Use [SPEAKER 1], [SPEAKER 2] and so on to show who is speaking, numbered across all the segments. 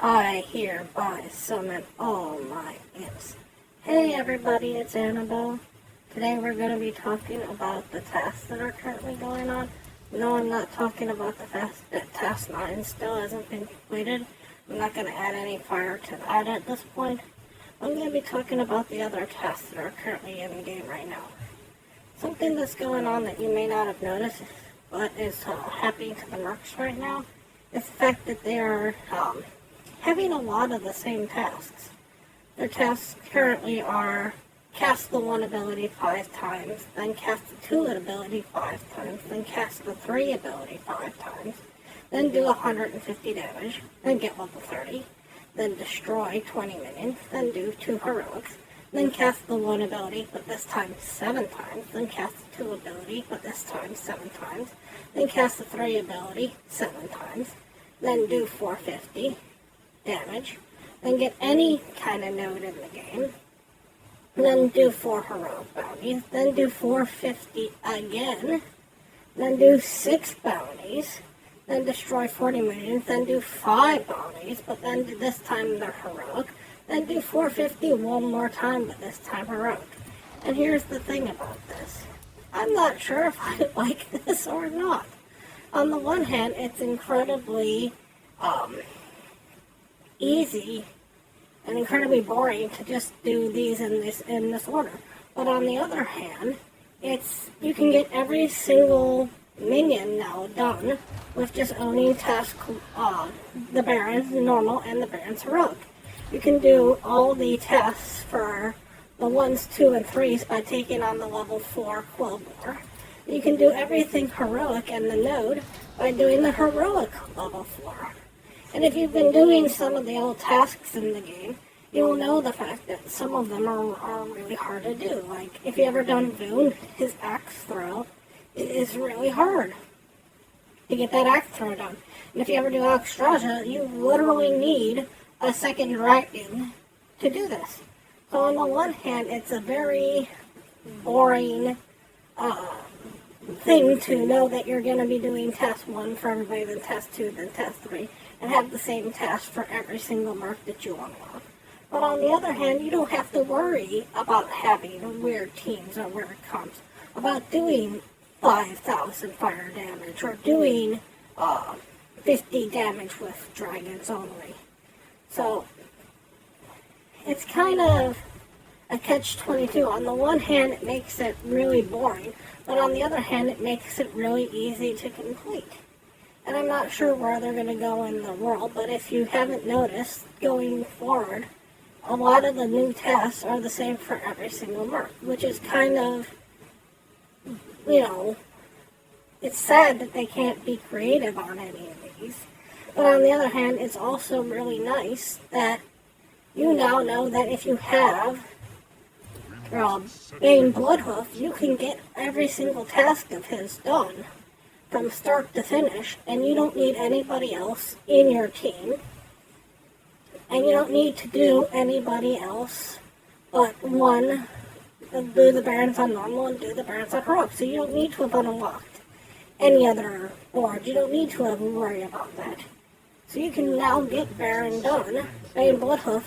[SPEAKER 1] I hereby summon all my imps. Hey everybody, it's Annabelle. Today we're going to be talking about the tasks that are currently going on. No, I'm not talking about the fact that Task 9 still hasn't been completed. I'm not going to add any fire to that at this point. I'm going to be talking about the other tasks that are currently in the game right now. Something that's going on that you may not have noticed, but is happening to the mercs right now, is the fact that they are having a lot of the same tasks. Their tasks currently are cast the 1 ability 5 times, then cast the 2 ability 5 times, then cast the 3 ability 5 times, then do 150 damage, then get level 30, then destroy 20 minions, then do 2 heroics, then cast the 1 ability, but this time 7 times, then cast the 2 ability, but this time 7 times, then cast the 3 ability 7 times, then do 450 damage, then get any kind of node in the game, then do 4 heroic bounties, then do 450 again, then do 6 bounties, then destroy 40 minions, then do 5 bounties, but then this time they're heroic, then do 450 one more time, but this time heroic. And here's the thing about this. I'm not sure if I like this or not. On the one hand, it's incredibly easy and incredibly boring to just do these in this order. But on the other hand, you can get every single minion now done with just owning task the Baron's normal and the Baron's heroic. You can do all the tasks for the 1s, 2, and 3s by taking on the level 4 Quillboar. You can do everything heroic and the node by doing the heroic level 4. And if you've been doing some of the old tasks in the game, you will know the fact that some of them are really hard to do. Like, if you ever done Voon, his axe throw, it is really hard to get that axe throw done. And if you ever do Alexstrasza, you literally need a second dragon to do this. So on the one hand, it's a very boring thing to know that you're going to be doing task 1 for everybody, then task 2, then task 3, and have the same task for every single merc that you unlock. But on the other hand, you don't have to worry about having weird teams or weird comps, about doing 5,000 fire damage, or doing 50 damage with dragons only. So, it's kind of a catch-22. On the one hand, it makes it really boring, but on the other hand, it makes it really easy to complete. And I'm not sure where they're going to go in the world, but if you haven't noticed, going forward, a lot of the new tasks are the same for every single merc, which is kind of, it's sad that they can't be creative on any of these. But on the other hand, it's also really nice that you now know that if you have Bane Bloodhoof, you can get every single task of his done from start to finish, and you don't need anybody else in your team, and you don't need to do anybody else but do the Barons on normal and do the Barons on heroic. So you don't need to have unlocked any other board. You don't need to have worry about that. So you can now get Baron done, Bane Bloodhoof,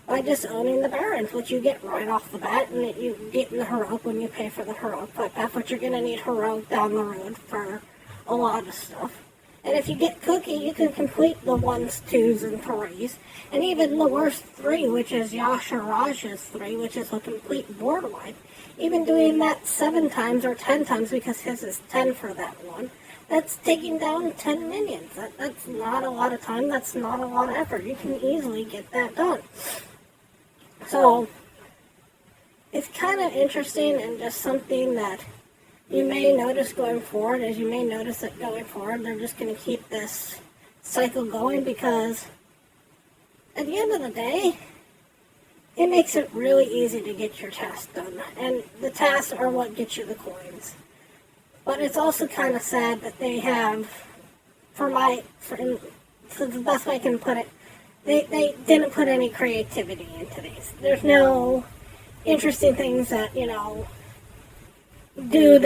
[SPEAKER 1] by just owning the Barons, which you get right off the bat, and you get in the heroic when you pay for the heroic path, which you're going to need heroic down the road for a lot of stuff. And if you get Cookie, you can complete the 1s, 2s, and 3s, and even the worst 3, which is Yasha Raj's 3, which is a complete board wipe. Even doing that 7 times or 10 times, because his is 10 for that one, that's taking down 10 minions. That's not a lot of time, that's not a lot of effort. You can easily get that done. So, it's kind of interesting and just something that you may notice going forward. As you may notice that going forward, they're just going to keep this cycle going, because at the end of the day, it makes it really easy to get your tasks done. And the tasks are what get you the coins. But it's also kind of sad that they have, for the best way I can put it, they didn't put any creativity into these. There's no interesting things that, do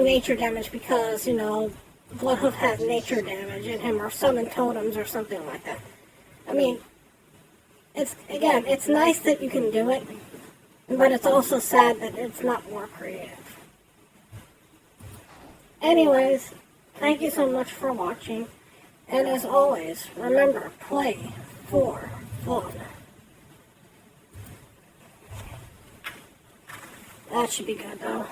[SPEAKER 1] nature damage because, Bloodhoof has nature damage in him, or summon totems or something like that. I mean, it's nice that you can do it, but it's also sad that it's not more creative. Anyways, thank you so much for watching, and as always, remember, play for fun. That should be good though.